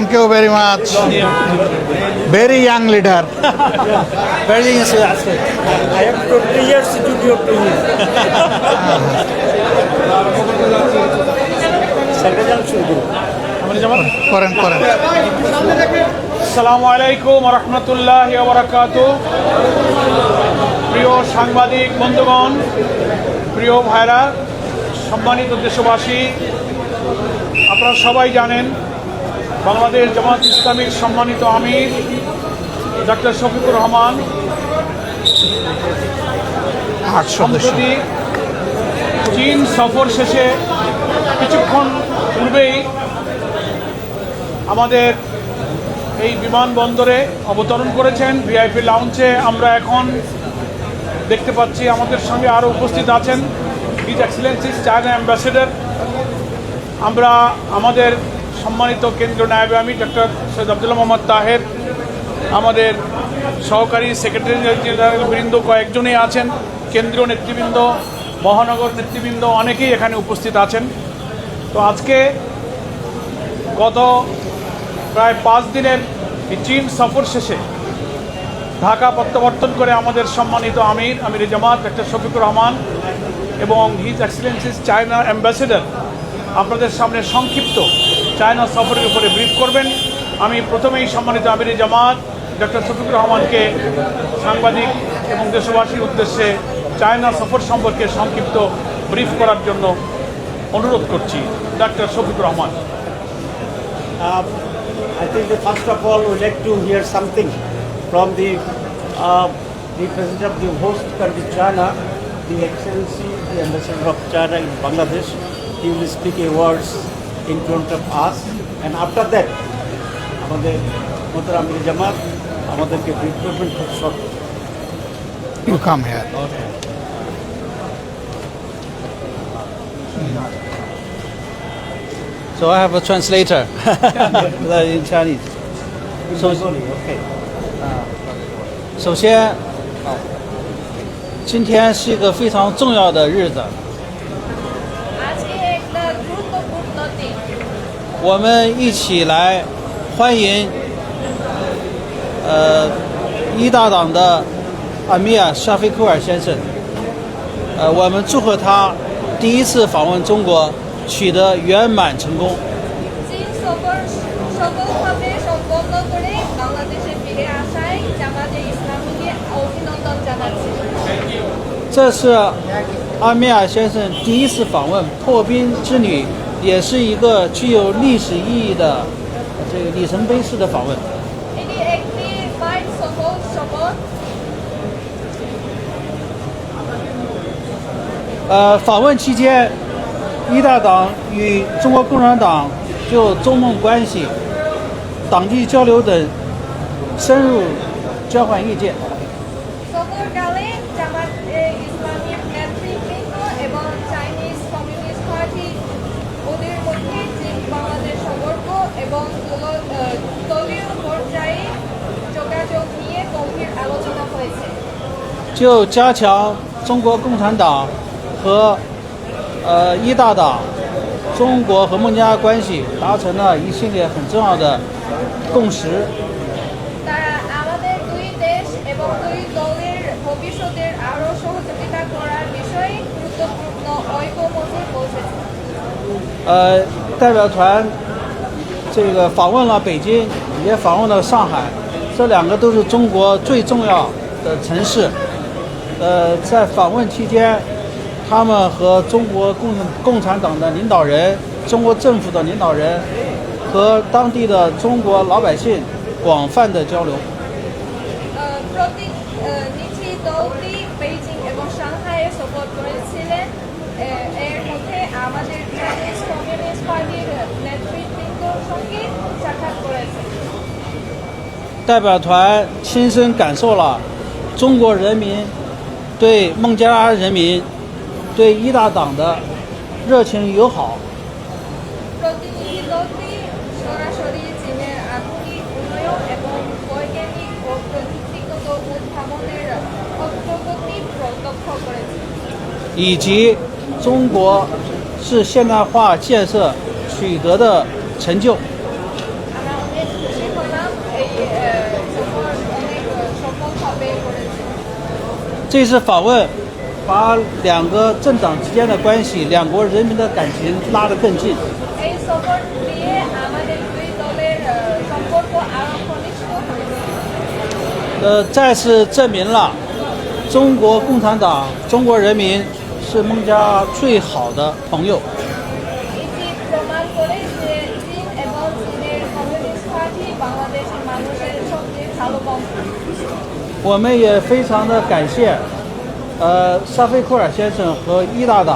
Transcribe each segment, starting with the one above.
Thank you very much. Very young leader. Very enthusiastic. I have 20 years studio training. Secretary শুরু করেন করেন। আসসালামু আলাইকুম ওয়া রাহমাতুল্লাহি ওয়া বারাকাতুহু। প্রিয় সাংবাদিক বন্ধুগণ, প্রিয় ভাইরা, সম্মানিত দেশবাসী, আপনারা সবাই জানেন বাংলাদেশ জামাত ইসলামীর সম্মানিত আমির ডক্টর শফিকুর রহমান সম্প্রতি চীন সফর শেষে কিছুক্ষণ পূর্বেই আমাদের এই বিমানবন্দরে অবতরণ করেছেন। ভিআইপি লাউঞ্জে আমরা এখন দেখতে পাচ্ছি আমাদের সঙ্গে আরও উপস্থিত আছেন হিজ এক্সেলেন্সিস চায়না অ্যাম্বাসেডর। আমরা আমাদের সম্মানিত কেন্দ্রীয় নায়েবে আমির ডক্টর সৈয়দ আবদুল্লাহ মোহাম্মদ তাহের, আমাদের সহকারী সেক্রেটারি জেনারেল বৃন্দ কয়েকজনই আছেন, কেন্দ্রীয় নেতৃবৃন্দ, মহানগর নেতৃবৃন্দ অনেকেই এখানে উপস্থিত আছেন। তো আজকে গত প্রায় 5 দিনের চীন সফর শেষে ঢাকা প্রত্যাবর্তন করে আমাদের সম্মানিত আমির জামাত ডক্টর শফিকুর রহমান এবং হিজ এক্সেলেন্সিস চায়না অ্যাম্বাসেডর আপনাদের সামনে সংক্ষিপ্ত চায়না সফরের উপরে ব্রিফ করবেন। আমি প্রথমেই সম্মানিত আমির জামাত ডক্টর শফিকুর রহমানকে সাংবাদিক এবং দেশবাসীর উদ্দেশ্যে চায়না সফর সম্পর্কে সংক্ষিপ্ত ব্রিফ করার জন্য অনুরোধ করছি। Doctor Shafiqur Rahman. I think that first of all we'd like to hear something from the President of the host country China, the Excellency, the Ambassador of China in Bangladesh. He will speak a words in front of us, and after that, আমাদের মোহতারাম আমির জামাত আমাদেরকে brief করবেন খুব short. You come here. So I have a translator in Chinese. Okay. 首先，今天是一个非常重要的日子， আজকে একটা গুরুত্বপূর্ণ দিন।我们一起来欢迎一大党的阿米尔沙菲库尔先生。我们祝贺他第一次访问中国取得圆满成功。 চীন সফর সফলভাবে সম্পন্ন করে বাংলাদেশে ফিরে আসায় জামাতে ইসলামীকে অভিনন্দন জানাচ্ছি।这是阿米尔先生第一次访问破冰之旅，也是一个具有历史意义的这个里程碑式的访问。 এটি একটি মাইল সফর।访问期间，一大党与中国共产党就中蒙关系、党际交流等深入交换意见。 সফরকালে জামাত ইসলামীর নেতৃবৃন্দ এবং চাইনিজ কমিউনিস্ট পার্টি ওদের মধ্যে চীন বাংলাদেশ সম্পর্ক এবং দলীয় পর্যায়ে যোগাযোগ নিয়ে গভীর আলোচনা হয়েছে। 就加强中国共产党和一大党、中国和孟加拉关系达成了一系列很重要的共识。 তারা আমাদের দুই দেশ এবং দুই দলের ভবিষ্যতের আরও সহযোগিতা করার বিষয়ে গুরুত্বপূর্ণ ঐকমত্যে পৌঁছেছে।代表团这个访问了北京，也访问了上海，这两个都是中国最重要的城市。在访问期间，他们和中国共产党的领导人、中国政府的领导人和当地的中国老百姓广泛的交流。 প্রতিনিধি দলটি বেইজিং এবং সাংহাইয়ে সফর করেছিলেন। এর মধ্যে আমাদের চাইনিজ কমিউনিস্ট পার্টির নেতৃবৃন্দর সঙ্গে সাক্ষাৎ করেছে। 代表团亲身感受了中国人民对孟加拉人民、对一大党的热情友好。 প্রতিনিধি দলটি সরাসরি চীনের আধুনিক উন্নয়ন এবং বৈজ্ঞানিক ও প্রযুক্তিগত উদ্ভাবনের অগ্রগতি প্রত্যক্ষ করেছে।以及中国是现代化建设取得的成就。 আমরা অনেক 这次访问把两个政党之间的关系、两国人民的感情拉得更近。 এই সফর দিয়ে আমাদের দুই দলের সম্পর্ক আরো ঘনিষ্ঠ হয়েছে।再次证明了中国共产党、中国人民是孟加最好的朋友。 এটি প্রমাণ করে যে চীন এবং চীনের কমিউনিস্ট পার্টি বাংলাদেশের মানুষের সবচেয়ে ভালো বন্ধু।我们也非常的感谢，沙菲库尔先生和伊大党，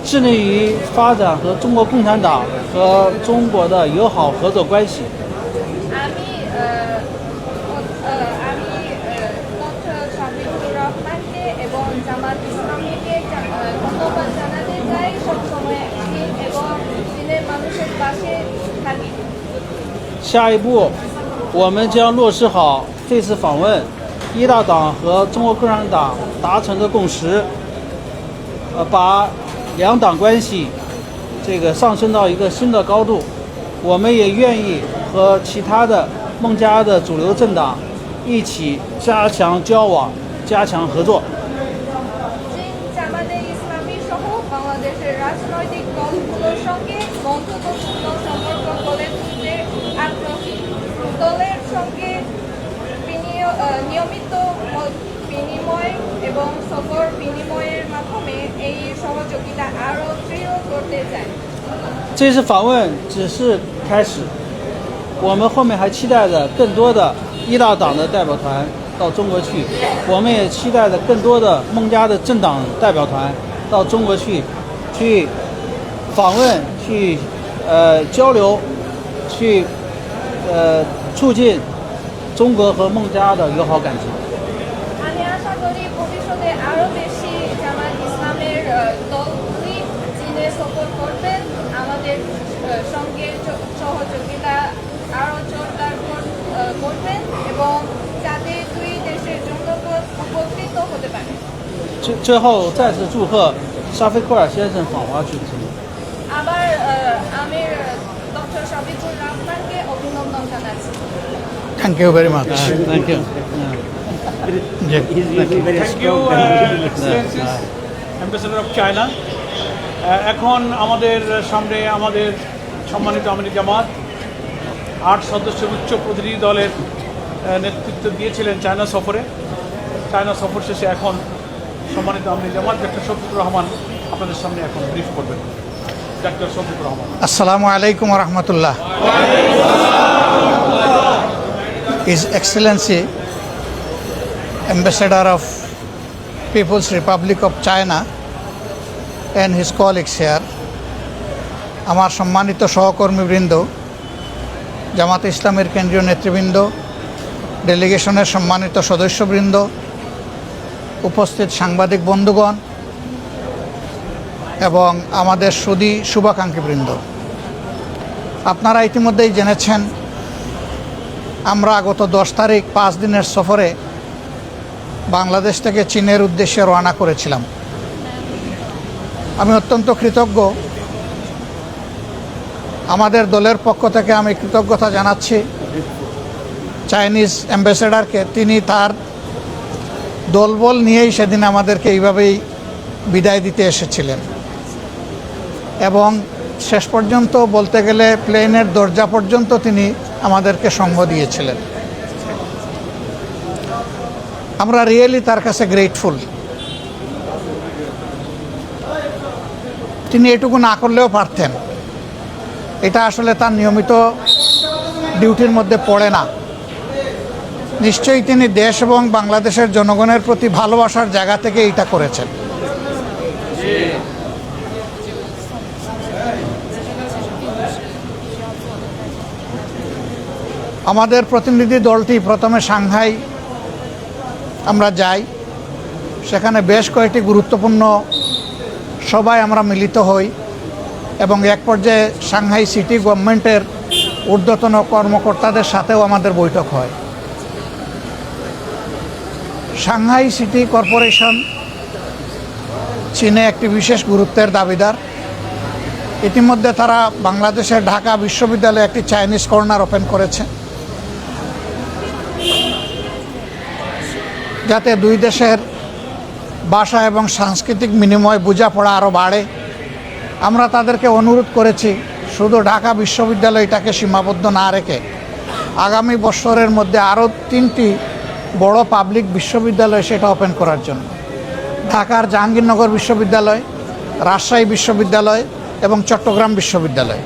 致力于发展和中国共产党和中国的友好合作关系。 আমি ডক্টর শাফিকুর রহমানকে এবং জামাত ইসলামীকে ধন্যবাদ জানাতে চাই। সবসময় চীন এবং চীনের মানুষের পাশে থাকি।下一步，我们将落实好这次访问一大党和中国共产党达成的共识，把两党关系上升到一个新的高度。我们也愿意和其他的孟加的主流政党一起加强交往，加强合作。 চীন জামাতে ইসলামী সহ বাংলাদেশের রাজনৈতিক দলগুলোর সঙ্গে বন্ধুত্বপূর্ণ সম্পর্ক গড়ে তুলতে আগ্রহী। দলের সঙ্গে নিয়মিত মত বিনিময় এবং সফর বিনিময়ের মাধ্যমে এই সহযোগিতা আরও দৃঢ় করতে চাই।这次访问只是开始，我们后面还期待着更多的一大党的代表团到中国去，我们也期待着更多的孟加的政党代表团到中国去访问、去交流、去促进中国和孟加的友好感情。 আমি আশা করি ভবিষ্যতে আরও বেশি জামাত ইসলামের দলগুলি চীনে সফর করবেন, আমাদের সঙ্গে সহযোগিতা আরও জোরদার করবেন এবং যাতে দুই দেশের জনগণ উপকৃত হতে পারে।最后再次祝贺沙菲库尔先生访华举行。 আবার আমি ডক্টর শাফিকুর রহমানকে অভিনন্দন জানাচ্ছি। Thank you very much. Thank you. He's really very thank you strong. Excellencies ambassador of China. এখন আমাদের সামনে আমাদের সম্মানিত আমির জামাত 8 সদস্যের উচ্চ প্রতিনিধি দলের নেতৃত্ব দিয়েছিলেন চায়না সফরে। চায়না সফর শেষে এখন সম্মানিত আমির জামাত ডক্টর শফিকুর রহমান আপনাদের সামনে এখন ব্রিফ করবেন। ডক্টর শফিকুর রহমান। আসসালামু আলাইকুম রহমতুল্লাহ। His Excellency Ambassador of People's Republic of China and his colleagues here, আমার সম্মানিত সহকর্মীবৃন্দ, জামাত ইসলামের কেন্দ্রীয় নেতৃবৃন্দ, ডেলিগেশনের সম্মানিত সদস্যবৃন্দ, উপস্থিত সাংবাদিক বন্ধুগণ এবং আমাদের সুধী শুভাকাঙ্ক্ষীবৃন্দ, আপনারা ইতিমধ্যেই জেনেছেন আমরা গত 10 তারিখ 5 দিনের সফরে বাংলাদেশ থেকে চীনের উদ্দেশ্যে রওনা করেছিলাম। আমি অত্যন্ত কৃতজ্ঞ, আমাদের দলের পক্ষ থেকে আমি কৃতজ্ঞতা জানাচ্ছি চাইনিজ অ্যাম্বাসেডারকে। তিনি তার দলবল নিয়েই সেদিন আমাদেরকে এইভাবেই বিদায় দিতে এসেছিলেন এবং শেষ পর্যন্ত বলতে গেলে প্লেনের দরজা পর্যন্ত তিনি আমাদেরকে সঙ্গ দিয়েছিলেন। আমরা রিয়েলি তার কাছে গ্রেটফুল। তিনি এটুকু না করলেও পারতেন, এটা আসলে তার নিয়মিত ডিউটির মধ্যে পড়ে না। নিশ্চয়ই তিনি দেশ এবং বাংলাদেশের জনগণের প্রতি ভালোবাসার জায়গা থেকে এটা করেছেন। আমাদের প্রতিনিধি দলটি প্রথমে সাংহাই আমরা যাই, সেখানে বেশ কয়েকটি গুরুত্বপূর্ণ সভায় আমরা মিলিত হই এবং এক পর্যায়ে সাংহাই সিটি গভর্নমেন্টের ঊর্ধ্বতন কর্মকর্তাদের সাথেও আমাদের বৈঠক হয়। সাংহাই সিটি কর্পোরেশন চীনে একটি বিশেষ গুরুত্বের দাবিদার। ইতিমধ্যে তারা বাংলাদেশের ঢাকা বিশ্ববিদ্যালয়ে একটি চাইনিজ কর্নার ওপেন করেছে। যাতে দুই দেশের ভাষা এবং সাংস্কৃতিক বিনিময় বোঝাপড়া আরও বাড়ে। আমরা তাদেরকে অনুরোধ করেছি শুধু ঢাকা বিশ্ববিদ্যালয়টাকে সীমাবদ্ধ না রেখে আগামী বছরের মধ্যে আরও 3টি বড় পাবলিক বিশ্ববিদ্যালয় সেটা ওপেন করার জন্য। ঢাকার জাহাঙ্গীরনগর বিশ্ববিদ্যালয়, রাজশাহী বিশ্ববিদ্যালয় এবং চট্টগ্রাম বিশ্ববিদ্যালয়।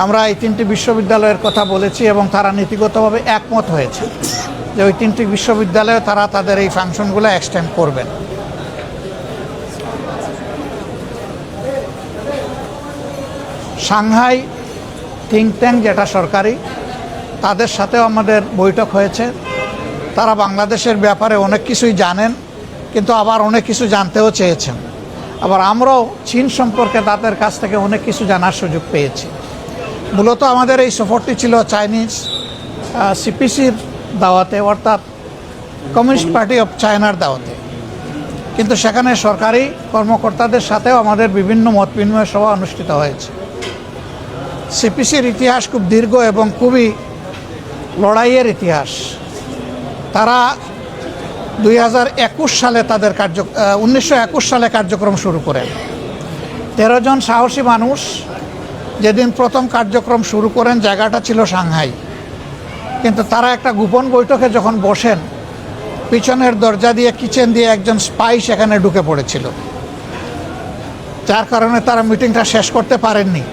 আমরা এই 3টি বিশ্ববিদ্যালয়ের কথা বলেছি এবং তারা নীতিগতভাবে একমত হয়েছে যে ওই 3টি বিশ্ববিদ্যালয়ে তারা তাদের এই ফাংশনগুলো এক্সটেন্ড করবেন। সাংহাই থিঙ্ক ট্যাঙ্ক যেটা সরকারি, তাদের সাথেও আমাদের বৈঠক হয়েছে। তারা বাংলাদেশের ব্যাপারে অনেক কিছুই জানেন, কিন্তু আবার অনেক কিছু জানতেও চেয়েছেন। আবার আমরাও চীন সম্পর্কে তাদের কাছ থেকে অনেক কিছু জানার সুযোগ পেয়েছি। মূলত আমাদের এই সফরটি ছিল চাইনিজ সিপিসির দাওয়াতে, অর্থাৎ কমিউনিস্ট পার্টি অফ চায়নার দাওয়াতে। কিন্তু সেখানে সরকারি কর্মকর্তাদের সাথেও আমাদের বিভিন্ন মত বিনিময় সভা অনুষ্ঠিত হয়েছে। সিপিসির ইতিহাস খুব দীর্ঘ এবং খুবই লড়াইয়ের ইতিহাস। তারা 2021 সালে তাদের 1921 সালে কার্যক্রম শুরু করেন। 13 জন সাহসী মানুষ যেদিন প্রথম কার্যক্রম শুরু করেন, জায়গাটা ছিল সাংহাই। কিন্তু তারা একটা গোপন বৈঠকে যখন বসেন, পিছনের দরজা দিয়ে কিচেন দিয়ে একজন স্পাই সেখানে ঢুকে পড়েছিল, যার কারণে তারা মিটিংটা শেষ করতে পারেননি।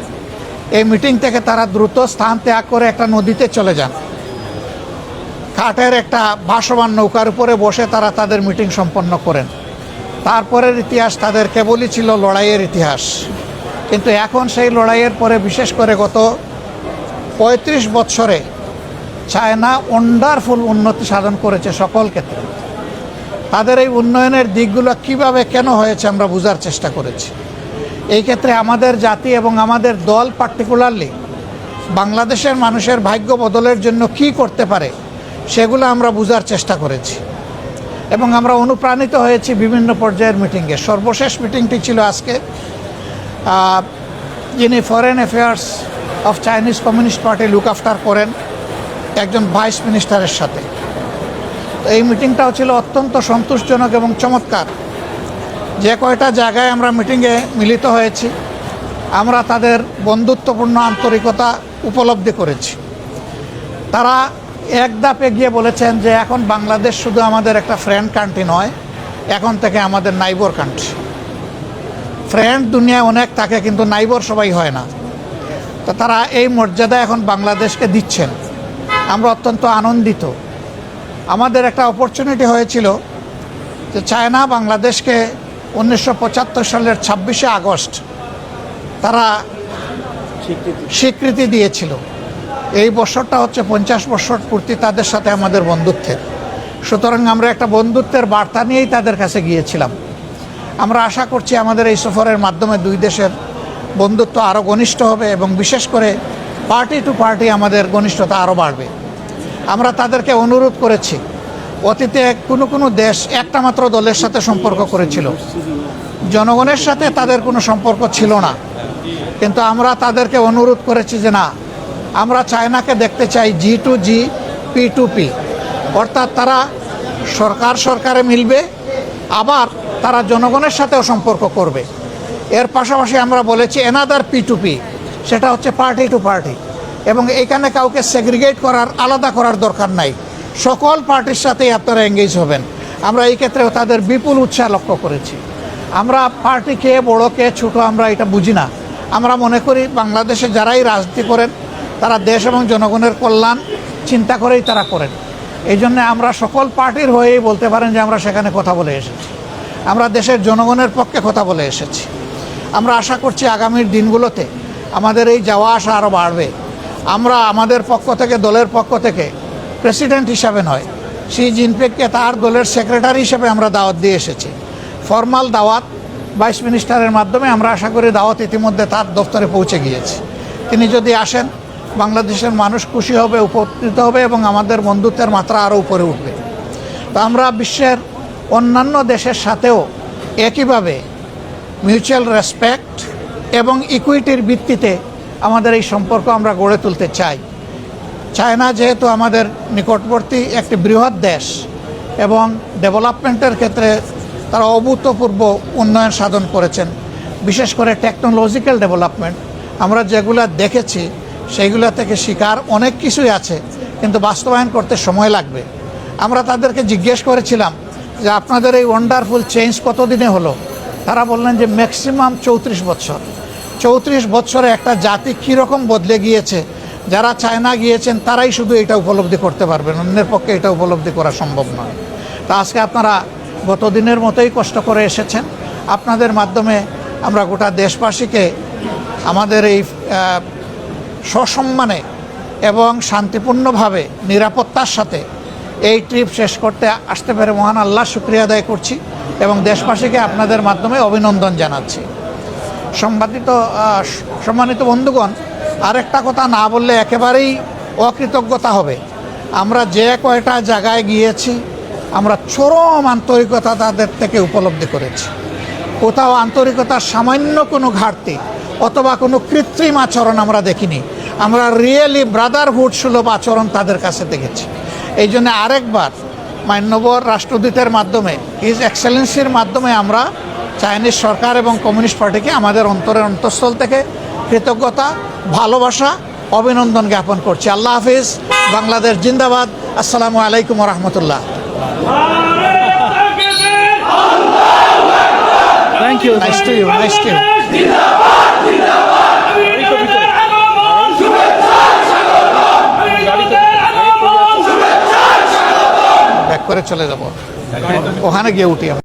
এই মিটিং থেকে তারা দ্রুত স্থান ত্যাগ করে একটা নদীতে চলে যান। কাঠের একটা ভাসমান নৌকার উপরে বসে তারা তাদের মিটিং সম্পন্ন করেন। তারপরের ইতিহাস তাদের কেবলই ছিল লড়াইয়ের ইতিহাস। কিন্তু এখন সেই লড়াইয়ের পরে, বিশেষ করে গত 35 বছরে চায়না ওয়ান্ডারফুল উন্নতি সাধন করেছে সকল ক্ষেত্রে। তাদের এই উন্নয়নের দিকগুলো কিভাবে কেন হয়েছে আমরা বোঝার চেষ্টা করেছি। এই ক্ষেত্রে আমাদের জাতি এবং আমাদের দল পার্টিকুলারলি বাংলাদেশের মানুষের ভাগ্য বদলের জন্য কি করতে পারে সেগুলো আমরা বোঝার চেষ্টা করেছি এবং আমরা অনুপ্রাণিত হয়েছি বিভিন্ন পর্যায়ের মিটিংয়ে। সর্বশেষ মিটিংটি ছিল আজকে, যিনি foreign affairs of Chinese communist party look after করেন একজন ভাইস মিনিস্টারের সাথে। তো এই মিটিংটাও ছিল অত্যন্ত সন্তোষজনক এবং চমৎকার। যে কয়টা জায়গায় আমরা মিটিংয়ে মিলিত হয়েছি, আমরা তাদের বন্ধুত্বপূর্ণ আন্তরিকতা উপলব্ধি করেছি। তারা এক ধাপ এগিয়ে বলেছেন যে এখন বাংলাদেশ শুধু আমাদের একটা ফ্রেন্ড কান্ট্রি নয়, এখন থেকে আমাদের নাইবর কান্ট্রি। ফ্রেন্ড দুনিয়ায় অনেক থাকে, কিন্তু নাইবর সবাই হয় না। তো তারা এই মর্যাদা এখন বাংলাদেশকে দিচ্ছেন, আমরা অত্যন্ত আনন্দিত। আমাদের একটা অপরচুনিটি হয়েছিল যে চায়না বাংলাদেশকে 1975 সালের 26শে আগস্ট তারা স্বীকৃতি দিয়েছিল। এই বছরটা হচ্ছে 50 বছর পূর্তি তাদের সাথে আমাদের বন্ধুত্বের। সুতরাং আমরা একটা বন্ধুত্বের বার্তা নিয়েই তাদের কাছে গিয়েছিলাম। আমরা আশা করছি আমাদের এই সফরের মাধ্যমে দুই দেশের বন্ধুত্ব আরও ঘনিষ্ঠ হবে এবং বিশেষ করে পার্টি টু পার্টি আমাদের ঘনিষ্ঠতা আরও বাড়বে। আমরা তাদেরকে অনুরোধ করেছি, অতীতে কোনো দেশ একটা মাত্র দলের সাথে সম্পর্ক করেছিল, জনগণের সাথে তাদের কোনো সম্পর্ক ছিল না। কিন্তু আমরা তাদেরকে অনুরোধ করেছি যে না, আমরা চায়নাকে দেখতে চাই G2G, P2P, অর্থাৎ তারা সরকারে মিলবে, আবার তারা জনগণের সাথেও সম্পর্ক করবে। এর পাশাপাশি আমরা বলেছি অ্যানাদার P2P, সেটা হচ্ছে পার্টি টু পার্টি, এবং এখানে কাউকে সেগ্রিগেট করার, আলাদা করার দরকার নাই। সকল পার্টির সাথেই আপনারা এঙ্গেজ হবেন। আমরা এই ক্ষেত্রেও তাদের বিপুল উৎসাহ লক্ষ্য করেছি। আমরা পার্টি কে বড় কে ছোটো আমরা এটা বুঝি না। আমরা মনে করি বাংলাদেশে যারাই রাজনীতি করেন তারা দেশ এবং জনগণের কল্যাণ চিন্তা করেই তারা করেন। এই জন্য আমরা সকল পার্টির হয়েই বলতে পারেন যে আমরা সেখানে কথা বলে এসেছি, আমরা দেশের জনগণের পক্ষে কথা বলে এসেছি। আমরা আশা করছি আগামীর দিনগুলোতে আমাদের এই যাওয়া আসা আরও বাড়বে। আমরা আমাদের পক্ষ থেকে, দলের পক্ষ থেকে প্রেসিডেন্ট হিসাবে নয়, শি জিনপিংকে তার দলের সেক্রেটারি হিসেবে আমরা দাওয়াত দিয়ে এসেছি। ফর্মাল দাওয়াত ভাইস মিনিস্টারের মাধ্যমে আমরা আশা করি দাওয়াত ইতিমধ্যে তার দপ্তরে পৌঁছে গিয়েছে। তিনি যদি আসেন, বাংলাদেশের মানুষ খুশি হবে, উপকৃত হবে এবং আমাদের বন্ধুত্বের মাত্রা আরও উপরে উঠবে। তো আমরা বিশ্বের অন্যান্য দেশের সাথেও একইভাবে মিউচুয়াল রেসপেক্ট এবং ইকুইটির ভিত্তিতে আমাদের এই সম্পর্ক আমরা গড়ে তুলতে চাই। চায়না যেহেতু আমাদের নিকটবর্তী একটি বৃহৎ দেশ, এবং ডেভেলপমেন্টের ক্ষেত্রে তারা অভূতপূর্ব উন্নয়ন সাধন করেছেন। বিশেষ করে টেকনোলজিক্যাল ডেভেলপমেন্ট আমরা যেগুলো দেখেছি সেইগুলো থেকে শিকার অনেক কিছুই আছে, কিন্তু বাস্তবায়ন করতে সময় লাগবে। আমরা তাদেরকে জিজ্ঞেস করেছিলাম যে আপনাদের এই ওয়ান্ডারফুল চেঞ্জ কতদিনে হলো? তারা বললেন যে ম্যাক্সিমাম 34 বছর। 34 বছরে একটা জাতি কীরকম বদলে গিয়েছে, যারা চায়না গিয়েছেন তারাই শুধু এটা উপলব্ধি করতে পারবেন, অন্যের পক্ষে এটা উপলব্ধি করা সম্ভব নয়। তা আজকে আপনারা গত দিনের মতোই কষ্ট করে এসেছেন। আপনাদের মাধ্যমে আমরা গোটা দেশবাসীকে আমাদের এই সসম্মানে এবং শান্তিপূর্ণভাবে নিরাপত্তার সাথে এই ট্রিপ শেষ করতে আসতে পেরে মহান আল্লাহ শুকরিয়া আদায় করছি এবং দেশবাসীকে আপনাদের মাধ্যমে অভিনন্দন জানাচ্ছি। সম্মানিত বন্ধুগণ, আরেকটা কথা না বললে একেবারেই অকৃতজ্ঞতা হবে। আমরা যে কয়টা জায়গায় গিয়েছি আমরা চরম আন্তরিকতা তাদের থেকে উপলব্ধি করেছি। কোথাও আন্তরিকতার সামান্য কোনো ঘাটতি অথবা কোনো কৃত্রিম আচরণ আমরা দেখিনি। আমরা রিয়েলি ব্রাদারহুড সুলভ আচরণ তাদের কাছে দেখেছি। এই জন্য আরেকবার মান্যবর রাষ্ট্রদূতের মাধ্যমে, হিজ এক্সেলেন্সির মাধ্যমে আমরা চাইনিজ সরকার এবং কমিউনিস্ট পার্টিকে আমাদের অন্তরের অন্তঃস্থল থেকে কৃতজ্ঞতা, ভালোবাসা, অভিনন্দন জ্ঞাপন করছি। আল্লাহ হাফিজ। বাংলাদেশ জিন্দাবাদ। আসসালামু আলাইকুম রহমতুল্লাহ। Thank you. Nice to you, nice to you. Back করে চলে যাব, ওখানে গিয়ে উঠি আমরা।